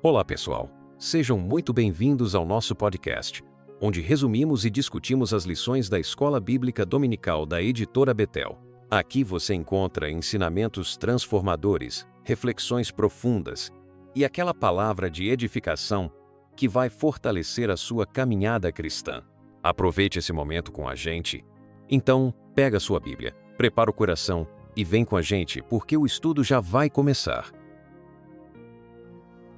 Olá, pessoal. Sejam muito bem-vindos ao nosso podcast, onde resumimos e discutimos as lições da Escola Bíblica Dominical da Editora Betel. Aqui você encontra ensinamentos transformadores, reflexões profundas e aquela palavra de edificação que vai fortalecer a sua caminhada cristã. Aproveite esse momento com a gente. Então, pega sua Bíblia, prepara o coração e vem com a gente, porque o estudo já vai começar.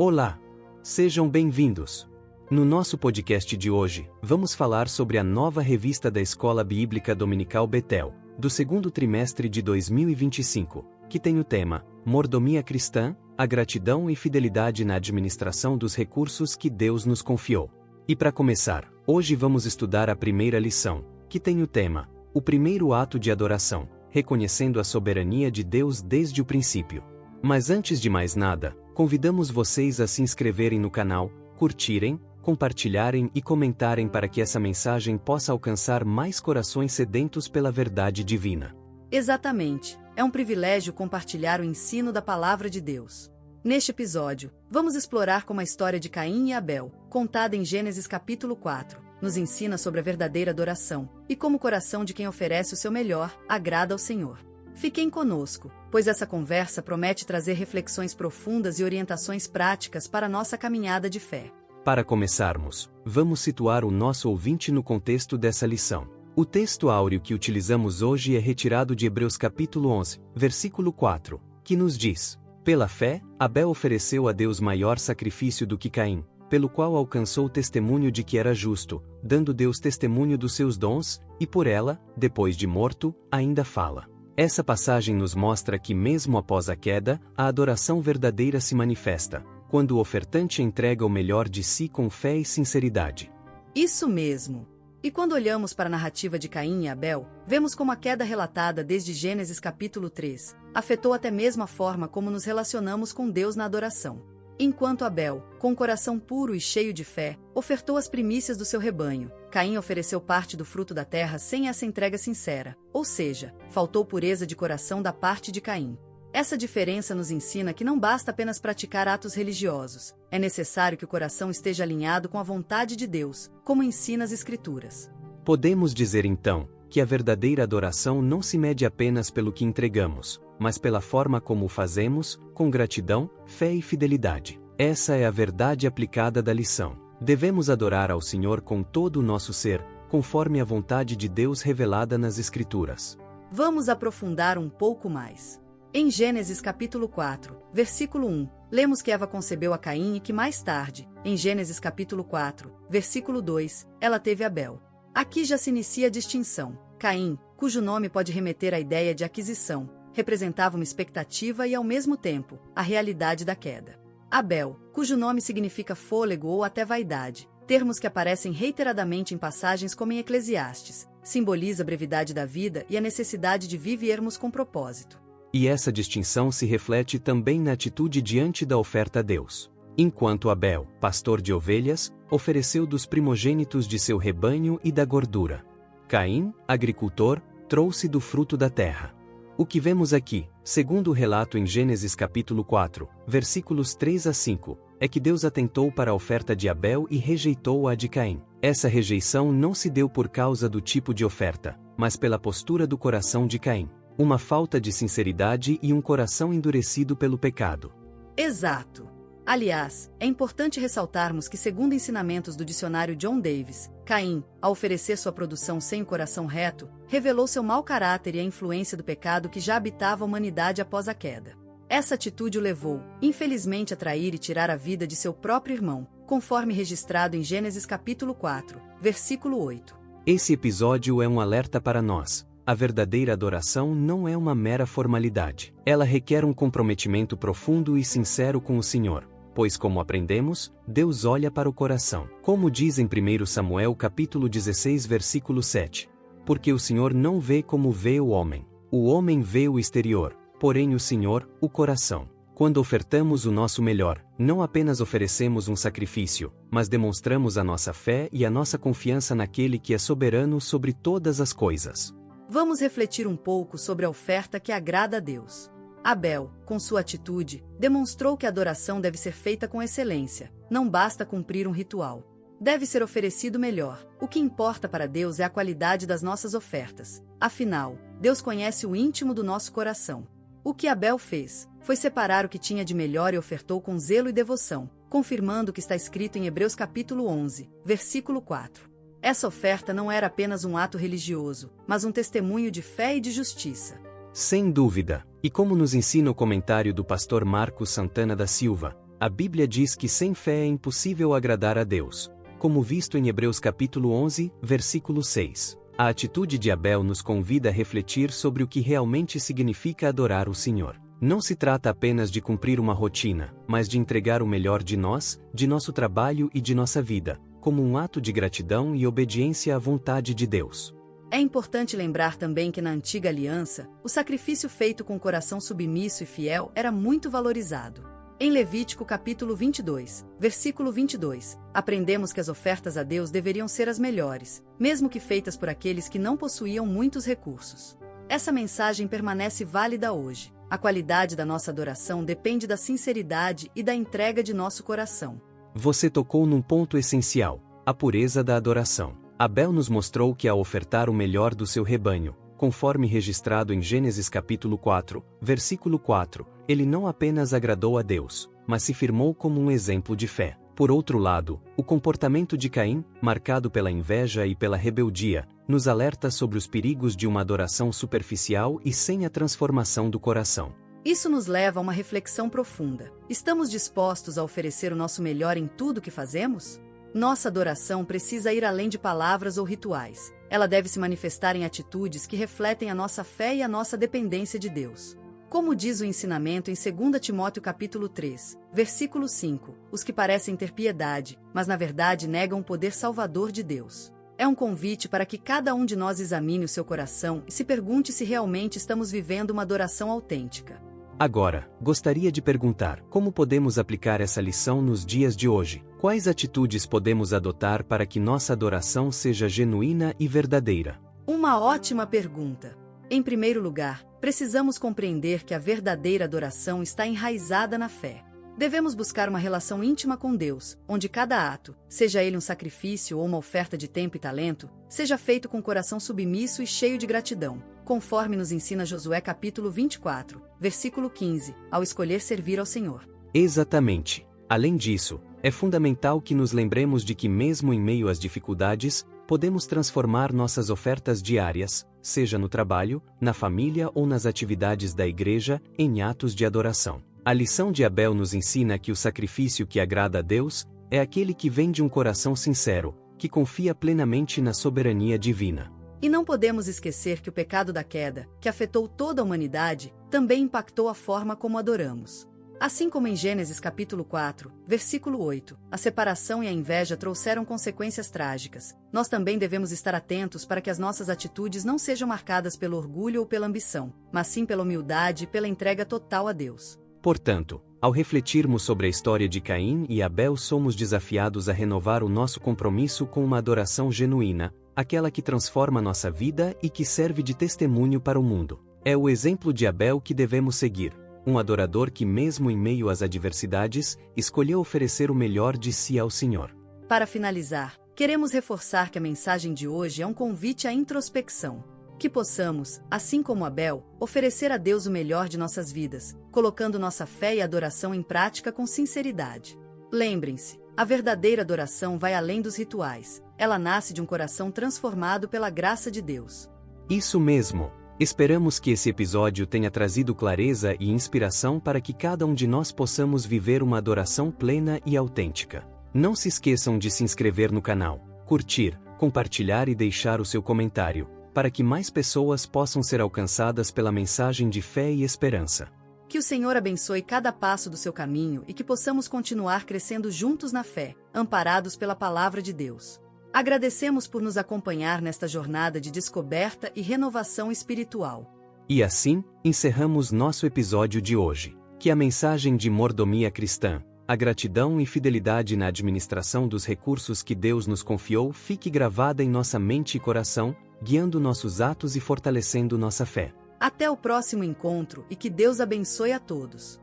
Olá! Sejam bem-vindos! No nosso podcast de hoje, vamos falar sobre a nova revista da Escola Bíblica Dominical Betel, do segundo trimestre de 2025, que tem o tema Mordomia Cristã, a gratidão e fidelidade na administração dos recursos que Deus nos confiou. E para começar, hoje vamos estudar a primeira lição, que tem o tema O primeiro ato de adoração, reconhecendo a soberania de Deus desde o princípio. Mas antes de mais nada, convidamos vocês a se inscreverem no canal, curtirem, compartilharem e comentarem para que essa mensagem possa alcançar mais corações sedentos pela verdade divina. Exatamente. É um privilégio compartilhar o ensino da Palavra de Deus. Neste episódio, vamos explorar como a história de Caim e Abel, contada em Gênesis capítulo 4, nos ensina sobre a verdadeira adoração e como o coração de quem oferece o seu melhor agrada ao Senhor. Fiquem conosco, pois essa conversa promete trazer reflexões profundas e orientações práticas para a nossa caminhada de fé. Para começarmos, vamos situar o nosso ouvinte no contexto dessa lição. O texto áureo que utilizamos hoje é retirado de Hebreus capítulo 11, versículo 4, que nos diz: Pela fé, Abel ofereceu a Deus maior sacrifício do que Caim, pelo qual alcançou o testemunho de que era justo, dando Deus testemunho dos seus dons, e por ela, depois de morto, ainda fala. Essa passagem nos mostra que mesmo após a queda, a adoração verdadeira se manifesta, quando o ofertante entrega o melhor de si com fé e sinceridade. Isso mesmo! E quando olhamos para a narrativa de Caim e Abel, vemos como a queda relatada desde Gênesis capítulo 3, afetou até mesmo a forma como nos relacionamos com Deus na adoração. Enquanto Abel, com o coração puro e cheio de fé, ofertou as primícias do seu rebanho, Caim ofereceu parte do fruto da terra sem essa entrega sincera, ou seja, faltou pureza de coração da parte de Caim. Essa diferença nos ensina que não basta apenas praticar atos religiosos, é necessário que o coração esteja alinhado com a vontade de Deus, como ensina as Escrituras. Podemos dizer então, que a verdadeira adoração não se mede apenas pelo que entregamos, mas pela forma como o fazemos, com gratidão, fé e fidelidade. Essa é a verdade aplicada da lição. Devemos adorar ao Senhor com todo o nosso ser, conforme a vontade de Deus revelada nas Escrituras. Vamos aprofundar um pouco mais. Em Gênesis capítulo 4, versículo 1, lemos que Eva concebeu a Caim e que mais tarde, em Gênesis capítulo 4, versículo 2, ela teve Abel. Aqui já se inicia a distinção. Caim, cujo nome pode remeter à ideia de aquisição, representava uma expectativa e, ao mesmo tempo, a realidade da queda. Abel, cujo nome significa fôlego ou até vaidade, termos que aparecem reiteradamente em passagens como em Eclesiastes, simboliza a brevidade da vida e a necessidade de vivermos com propósito. E essa distinção se reflete também na atitude diante da oferta a Deus. Enquanto Abel, pastor de ovelhas, ofereceu dos primogênitos de seu rebanho e da gordura. Caim, agricultor, trouxe do fruto da terra. O que vemos aqui, segundo o relato em Gênesis capítulo 4, versículos 3 a 5, é que Deus atentou para a oferta de Abel e rejeitou a de Caim. Essa rejeição não se deu por causa do tipo de oferta, mas pela postura do coração de Caim. Uma falta de sinceridade e um coração endurecido pelo pecado. Exato! Aliás, é importante ressaltarmos que, segundo ensinamentos do dicionário John Davis, Caim, ao oferecer sua produção sem o coração reto, revelou seu mau caráter e a influência do pecado que já habitava a humanidade após a queda. Essa atitude o levou, infelizmente, a trair e tirar a vida de seu próprio irmão, conforme registrado em Gênesis capítulo 4, versículo 8. Esse episódio é um alerta para nós. A verdadeira adoração não é uma mera formalidade. Ela requer um comprometimento profundo e sincero com o Senhor. Pois, como aprendemos, Deus olha para o coração. Como diz em 1 Samuel capítulo 16 versículo 7. Porque o Senhor não vê como vê o homem. O homem vê o exterior, porém o Senhor, o coração. Quando ofertamos o nosso melhor, não apenas oferecemos um sacrifício, mas demonstramos a nossa fé e a nossa confiança naquele que é soberano sobre todas as coisas. Vamos refletir um pouco sobre a oferta que agrada a Deus. Abel, com sua atitude, demonstrou que a adoração deve ser feita com excelência, não basta cumprir um ritual. Deve ser oferecido melhor. O que importa para Deus é a qualidade das nossas ofertas. Afinal, Deus conhece o íntimo do nosso coração. O que Abel fez foi separar o que tinha de melhor e ofertou com zelo e devoção, confirmando o que está escrito em Hebreus capítulo 11, versículo 4. Essa oferta não era apenas um ato religioso, mas um testemunho de fé e de justiça. Sem dúvida. E como nos ensina o comentário do pastor Marcos Santana da Silva, a Bíblia diz que sem fé é impossível agradar a Deus, como visto em Hebreus capítulo 11, versículo 6. A atitude de Abel nos convida a refletir sobre o que realmente significa adorar o Senhor. Não se trata apenas de cumprir uma rotina, mas de entregar o melhor de nós, de nosso trabalho e de nossa vida, como um ato de gratidão e obediência à vontade de Deus. É importante lembrar também que na antiga aliança, o sacrifício feito com coração submisso e fiel era muito valorizado. Em Levítico capítulo 22, versículo 22, aprendemos que as ofertas a Deus deveriam ser as melhores, mesmo que feitas por aqueles que não possuíam muitos recursos. Essa mensagem permanece válida hoje. A qualidade da nossa adoração depende da sinceridade e da entrega de nosso coração. Você tocou num ponto essencial, a pureza da adoração. Abel nos mostrou que ao ofertar o melhor do seu rebanho, conforme registrado em Gênesis capítulo 4, versículo 4, ele não apenas agradou a Deus, mas se firmou como um exemplo de fé. Por outro lado, o comportamento de Caim, marcado pela inveja e pela rebeldia, nos alerta sobre os perigos de uma adoração superficial e sem a transformação do coração. Isso nos leva a uma reflexão profunda. Estamos dispostos a oferecer o nosso melhor em tudo que fazemos? Nossa adoração precisa ir além de palavras ou rituais. Ela deve se manifestar em atitudes que refletem a nossa fé e a nossa dependência de Deus. Como diz o ensinamento em 2 Timóteo capítulo 3, versículo 5, os que parecem ter piedade, mas na verdade negam o poder salvador de Deus. É um convite para que cada um de nós examine o seu coração e se pergunte se realmente estamos vivendo uma adoração autêntica. Agora, gostaria de perguntar, como podemos aplicar essa lição nos dias de hoje? Quais atitudes podemos adotar para que nossa adoração seja genuína e verdadeira? Uma ótima pergunta. Em primeiro lugar, precisamos compreender que a verdadeira adoração está enraizada na fé. Devemos buscar uma relação íntima com Deus, onde cada ato, seja ele um sacrifício ou uma oferta de tempo e talento, seja feito com coração submisso e cheio de gratidão, conforme nos ensina Josué capítulo 24, versículo 15, ao escolher servir ao Senhor. Exatamente. Além disso, é fundamental que nos lembremos de que mesmo em meio às dificuldades, podemos transformar nossas ofertas diárias, seja no trabalho, na família ou nas atividades da igreja, em atos de adoração. A lição de Abel nos ensina que o sacrifício que agrada a Deus é aquele que vem de um coração sincero, que confia plenamente na soberania divina. E não podemos esquecer que o pecado da queda, que afetou toda a humanidade, também impactou a forma como adoramos. Assim como em Gênesis capítulo 4, versículo 8, a separação e a inveja trouxeram consequências trágicas, nós também devemos estar atentos para que as nossas atitudes não sejam marcadas pelo orgulho ou pela ambição, mas sim pela humildade e pela entrega total a Deus. Portanto, ao refletirmos sobre a história de Caim e Abel, somos desafiados a renovar o nosso compromisso com uma adoração genuína, aquela que transforma nossa vida e que serve de testemunho para o mundo. É o exemplo de Abel que devemos seguir. Um adorador que, mesmo em meio às adversidades, escolheu oferecer o melhor de si ao Senhor. Para finalizar, queremos reforçar que a mensagem de hoje é um convite à introspecção. Que possamos, assim como Abel, oferecer a Deus o melhor de nossas vidas, colocando nossa fé e adoração em prática com sinceridade. Lembrem-se, a verdadeira adoração vai além dos rituais. Ela nasce de um coração transformado pela graça de Deus. Isso mesmo! Esperamos que esse episódio tenha trazido clareza e inspiração para que cada um de nós possamos viver uma adoração plena e autêntica. Não se esqueçam de se inscrever no canal, curtir, compartilhar e deixar o seu comentário, para que mais pessoas possam ser alcançadas pela mensagem de fé e esperança. Que o Senhor abençoe cada passo do seu caminho e que possamos continuar crescendo juntos na fé, amparados pela palavra de Deus. Agradecemos por nos acompanhar nesta jornada de descoberta e renovação espiritual. E assim, encerramos nosso episódio de hoje. Que a mensagem de mordomia cristã, a gratidão e fidelidade na administração dos recursos que Deus nos confiou fique gravada em nossa mente e coração, guiando nossos atos e fortalecendo nossa fé. Até o próximo encontro e que Deus abençoe a todos.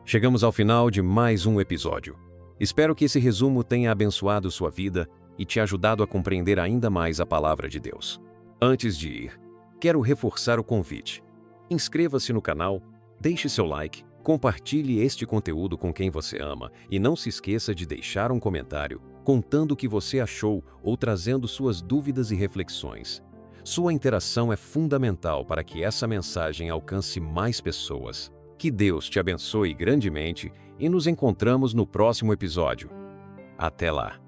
Chegamos ao final de mais um episódio. Espero que esse resumo tenha abençoado sua vida e te ajudado a compreender ainda mais a palavra de Deus. Antes de ir, quero reforçar o convite. Inscreva-se no canal, deixe seu like, compartilhe este conteúdo com quem você ama e não se esqueça de deixar um comentário contando o que você achou ou trazendo suas dúvidas e reflexões. Sua interação é fundamental para que essa mensagem alcance mais pessoas. Que Deus te abençoe grandemente e nos encontramos no próximo episódio. Até lá!